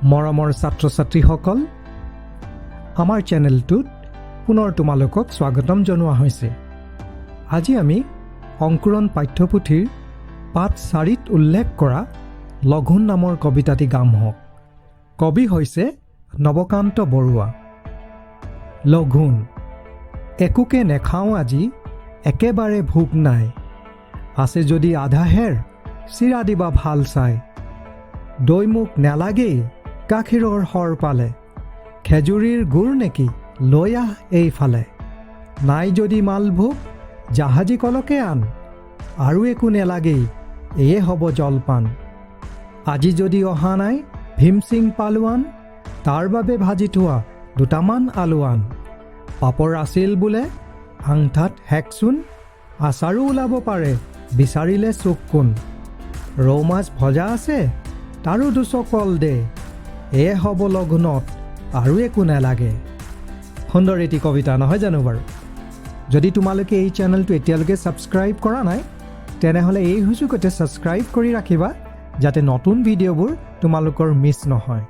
মৰমৰ ছাত্ৰ-ছাত্ৰীসকল, আমাৰ চেনেলটোত পুনৰ তোমালোকক স্বাগতম জনোৱা হৈছে। আজি আমি অংকুৰণ পাঠ্যপুথিৰ পাঠ 4ত উল্লেখ কৰা লঘোণ নামৰ কবিতাটি গাম হওক। কবি হৈছে নৱকান্ত বৰুৱা। লঘোণ। একোকে নেখাওঁ আজি, একেবাৰে ভোক নাই। আছে যদি আধাহেৰ, চিৰা দিবা ভাল চাই। দৈ মোক নেলাগেই, গাখীৰৰ সৰ পালে। খেজুৰীৰ গুৰ নেকি, লৈ আহ এইফালে। নাই যদি মালভোগ, জাহাজী কলকে আন। আৰু একো নেলাগেই, এয়ে হ'ব জলপান। আজি যদি অহা নাই ভীমসিং পালোৱান, তাৰ বাবে ভাজি থোৱা দুটামান আলু আন। পাপৰ আছিল বোলে, আংঠাত হেকচোন। আচাৰো ওলাব পাৰে, বিচাৰিলে চুক কোন। ৰৌ মাছ ভজা আছে, তাৰো দুচকল দে। এয়ে হ'ব লঘোণত, আৰু একো নেলাগে। সুন্দৰ এটি কবিতা নহয় জানো বাৰু? যদি তোমালোকে এই চেনেলটো এতিয়ালৈকে ছাবস্ক্ৰাইব কৰা নাই, তেনেহ'লে এই সুযোগতে ছাবস্ক্ৰাইব কৰি ৰাখিবা, যাতে নতুন ভিডিঅ'বোৰ তোমালোকৰ মিছ নহয়।